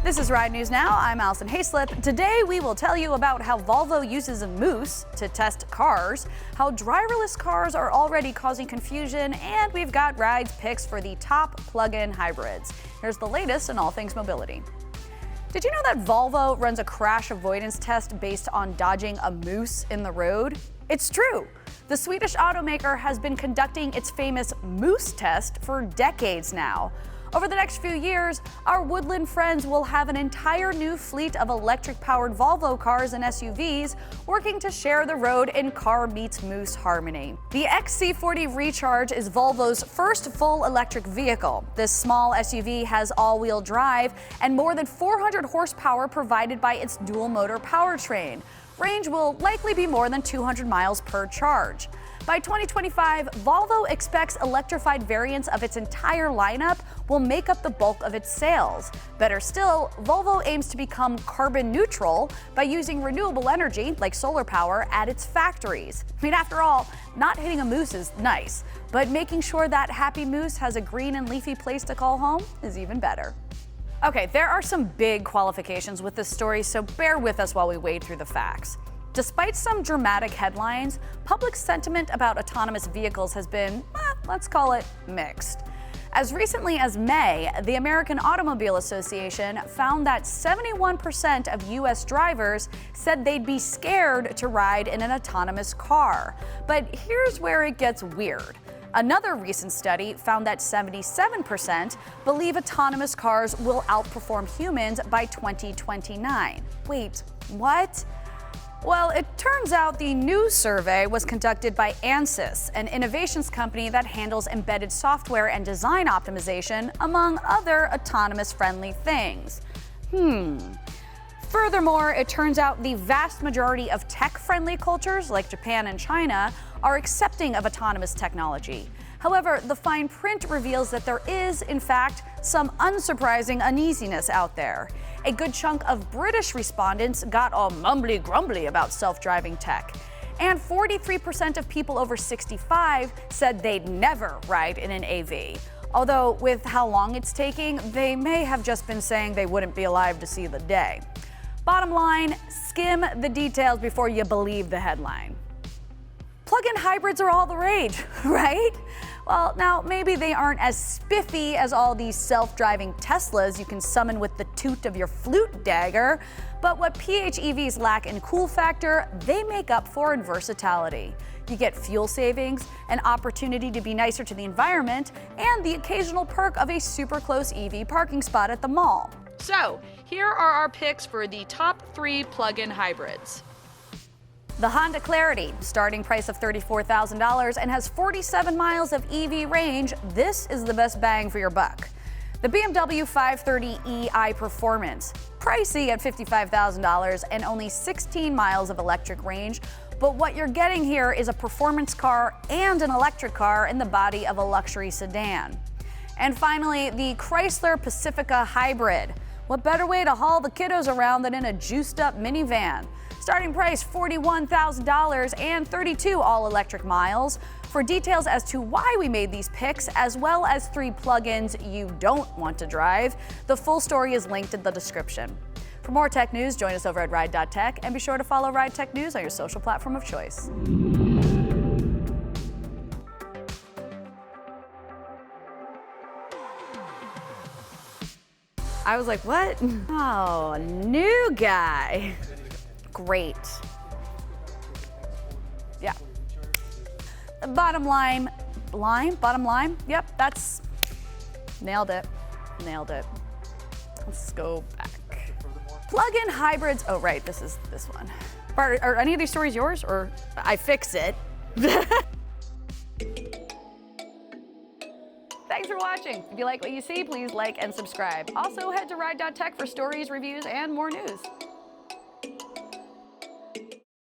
This is Ride News Now. I'm Alison Haislip. Today we will tell you about how Volvo uses a moose to test cars, how driverless cars are already causing confusion, and we've got Ride's picks for the top plug-in hybrids. Here's the latest in all things mobility. Did you know that Volvo runs a crash avoidance test based on dodging a moose in the road? It's true. The Swedish automaker has been conducting its famous moose test for decades now. Over the next few years, our woodland friends will have an entire new fleet of electric-powered Volvo cars and SUVs working to share the road in car meets moose harmony. The XC40 Recharge is Volvo's first full electric vehicle. This small SUV has all-wheel drive and more than 400 horsepower provided by its dual-motor powertrain. Range will likely be more than 200 miles per charge. By 2025, Volvo expects electrified variants of its entire lineup will make up the bulk of its sales. Better still, Volvo aims to become carbon neutral by using renewable energy, like solar power, at its factories. I mean, after all, not hitting a moose is nice, but making sure that happy moose has a green and leafy place to call home is even better. Okay, there are some big qualifications with this story, so bear with us while we wade through the facts. Despite some dramatic headlines, public sentiment about autonomous vehicles has been, let's call it, mixed. As recently as May, the American Automobile Association found that 71% of U.S. drivers said they'd be scared to ride in an autonomous car. But here's where it gets weird. Another recent study found that 77% believe autonomous cars will outperform humans by 2029. Wait, what? Well, it turns out the new survey was conducted by Ansys, an innovations company that handles embedded software and design optimization, among other autonomous-friendly things. Furthermore, it turns out the vast majority of tech-friendly cultures, like Japan and China, are accepting of autonomous technology. However, the fine print reveals that there is, in fact, some unsurprising uneasiness out there. A good chunk of British respondents got all mumbly-grumbly about self-driving tech. And 43% of people over 65 said they'd never ride in an AV. Although, with how long it's taking, they may have just been saying they wouldn't be alive to see the day. Bottom line, skim the details before you believe the headline. Plug-in hybrids are all the rage, right? Well, now maybe they aren't as spiffy as all these self-driving Teslas you can summon with the toot of your flute dagger, but what PHEVs lack in cool factor, they make up for in versatility. You get fuel savings, an opportunity to be nicer to the environment, and the occasional perk of a super close EV parking spot at the mall. So, here are our picks for the top 3 plug-in hybrids. The Honda Clarity, starting price of $34,000 and has 47 miles of EV range. This is the best bang for your buck. The BMW 530e iPerformance, pricey at $55,000 and only 16 miles of electric range. But what you're getting here is a performance car and an electric car in the body of a luxury sedan. And finally, the Chrysler Pacifica Hybrid. What better way to haul the kiddos around than in a juiced-up minivan? Starting price $41,000 and 32 all-electric miles. For details as to why we made these picks, as well as 3 plug-ins you don't want to drive, the full story is linked in the description. For more tech news, join us over at Ride.Tech and be sure to follow RideTechNews on your social platform of choice. I was like, what? Oh, new guy. Great. Yeah. Bottom line, yep, that's, nailed it. Let's go back. Plug-in hybrids, oh right, this is this one. Bart, are any of these stories yours, or I fix it? Thanks for watching. If you like what you see, please like and subscribe. Also, head to Ride.Tech for stories, reviews, and more news.